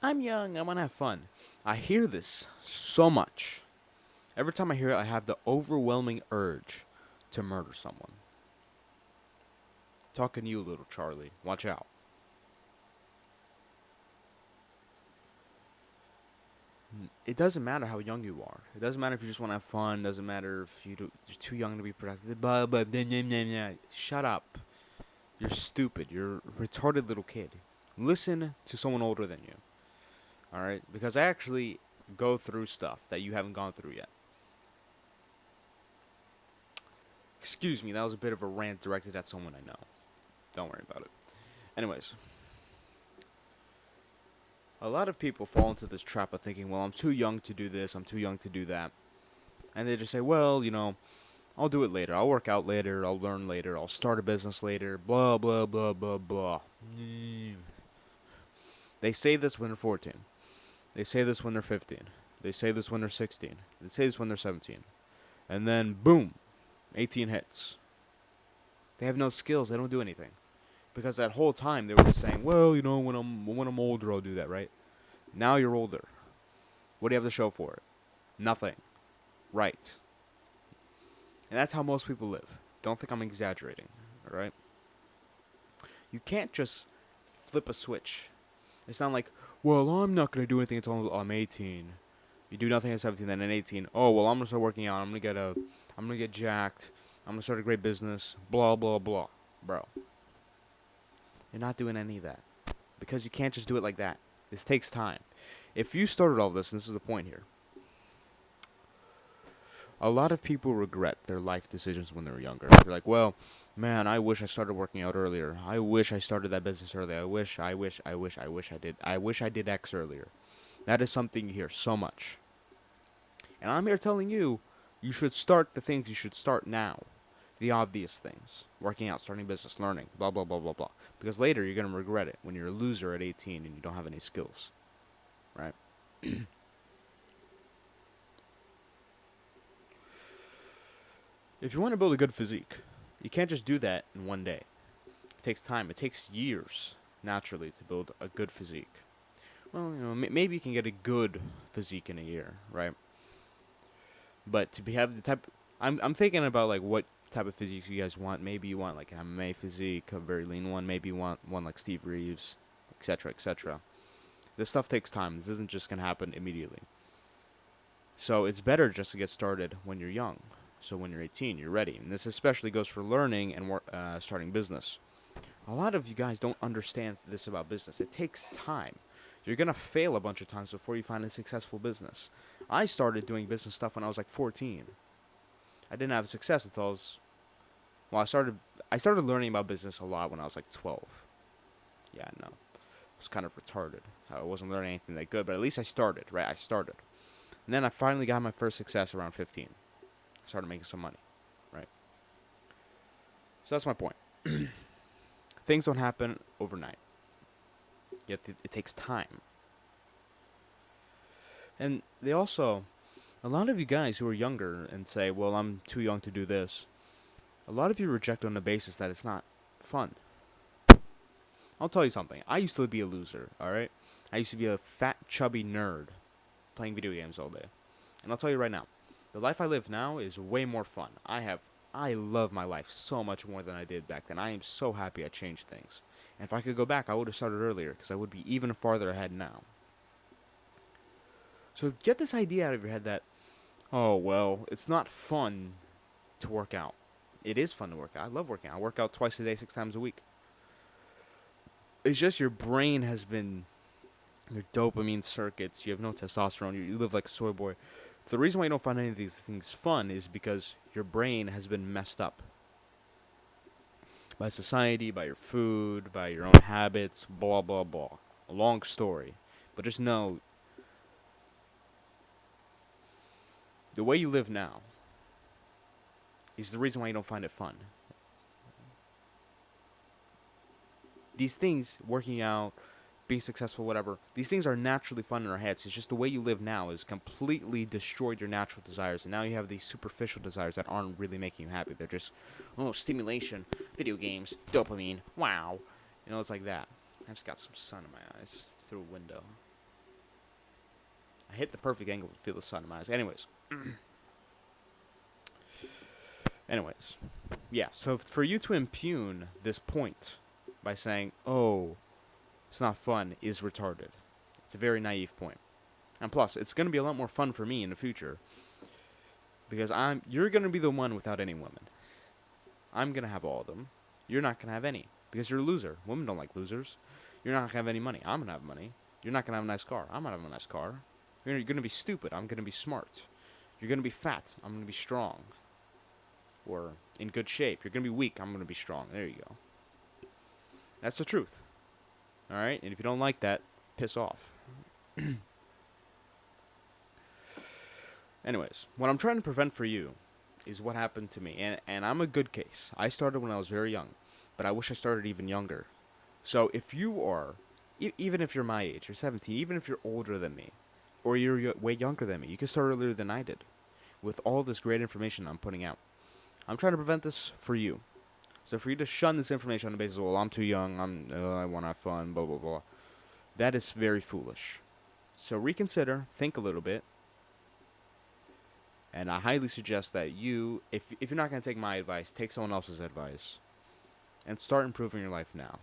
I'm young, I want to have fun. I hear this so much. Every time I hear it, I have the overwhelming urge to murder someone. Talking to you, little Charlie. Watch out. It doesn't matter how young you are. It doesn't matter if you just want to have fun. It doesn't matter if you're too young to be productive. Blah, blah, blah, blah, blah, blah. Shut up. You're stupid. You're a retarded little kid. Listen to someone older than you. Alright? Because I actually go through stuff that you haven't gone through yet. Excuse me, that was a bit of a rant directed at someone I know. Don't worry about it. Anyways, a lot of people fall into this trap of thinking, well, I'm too young to do this, I'm too young to do that. And they just say, well, I'll do it later. I'll work out later, I'll learn later, I'll start a business later, blah, blah, blah, blah, blah. They say this when they're 14. They say this when they're 15. They say this when they're 16. They say this when they're 17. And then, boom, 18 hits. They have no skills, they don't do anything. Because that whole time they were just saying, well, when I'm older I'll do that, right? Now you're older. What do you have to show for it? Nothing. Right. And that's how most people live. Don't think I'm exaggerating, alright? You can't just flip a switch. It's not like, well, I'm not going to do anything until I'm 18. You do nothing at 17, then at 18. Oh, well, I'm going to start working out. I'm going to get jacked. I'm going to start a great business. Blah, blah, blah. Bro. You're not doing any of that. Because you can't just do it like that. This takes time. If you started all this, and this is the point here, a lot of people regret their life decisions when they were younger. They're like, well, man, I wish I started working out earlier. I wish I started that business earlier. I wish I did. I wish I did X earlier. That is something you hear so much. And I'm here telling you, you should start the things you should start now. The obvious things. Working out, starting a business, learning, blah, blah, blah, blah, blah. Because later you're going to regret it when you're a loser at 18 and you don't have any skills. Right? If you want to build a good physique, you can't just do that in one day. It takes time. It takes years, naturally, to build a good physique. Well, maybe you can get a good physique in a year, right? But have the type, I'm thinking about like what type of physique you guys want. Maybe you want like an MMA physique, a very lean one. Maybe you want one like Steve Reeves, etc., etc. This stuff takes time. This isn't just gonna happen immediately. So it's better just to get started when you're young. So when you're 18, you're ready. And this especially goes for learning and starting business. A lot of you guys don't understand this about business. It takes time. You're going to fail a bunch of times before you find a successful business. I started doing business stuff when I was like 14. I didn't have success until I started learning about business a lot when I was like 12. Yeah, no. I was kind of retarded. I wasn't learning anything that good, but at least I started, right? I started. And then I finally got my first success around 15. I started making some money, right? So that's my point. Things don't happen overnight. Yet it takes time. And they also, a lot of you guys who are younger and say, well, I'm too young to do this, a lot of you reject on the basis that it's not fun. I'll tell you something. I used to be a loser, alright? I used to be a fat, chubby nerd playing video games all day. And I'll tell you right now, the life I live now is way more fun. I love my life so much more than I did back then. I am so happy I changed things. And if I could go back, I would have started earlier because I would be even farther ahead now. So get this idea out of your head that, oh, well, it's not fun to work out. It is fun to work out. I love working out. I work out twice a day, 6 times a week. It's just your brain has been, your dopamine circuits, you have no testosterone, you live like a soy boy. The reason why you don't find any of these things fun is because your brain has been messed up. By society, by your food, by your own habits, blah, blah, blah. A long story. But just know, the way you live now is the reason why you don't find it fun. These things, working out, being successful, whatever, these things are naturally fun in our heads. It's just the way you live now has completely destroyed your natural desires. And now you have these superficial desires that aren't really making you happy. They're just, stimulation, video games, dopamine, wow. It's like that. I just got some sun in my eyes through a window. I hit the perfect angle to feel the sun in my eyes. Anyways, yeah. So for you to impugn this point by saying, "Oh, it's not fun," is retarded. It's a very naive point. And plus, it's going to be a lot more fun for me in the future because you're going to be the one without any women. I'm going to have all of them. You're not going to have any because you're a loser. Women don't like losers. You're not going to have any money. I'm going to have money. You're not going to have a nice car. I'm going to have a nice car. You're going to be stupid. I'm going to be smart. You're going to be fat. I'm going to be strong. Or in good shape. You're going to be weak. I'm going to be strong. There you go. That's the truth. Alright? And if you don't like that, piss off. Anyways, what I'm trying to prevent for you is what happened to me. And I'm a good case. I started when I was very young. But I wish I started even younger. So if you are, even if you're my age, you're 17, even if you're older than me, or you're way younger than me, you can start earlier than I did. With all this great information I'm putting out. I'm trying to prevent this for you. So for you to shun this information on the basis of, well, I'm too young, I want to have fun, blah, blah, blah. That is very foolish. So reconsider, think a little bit. And I highly suggest that you, if you're not going to take my advice, take someone else's advice. And start improving your life now.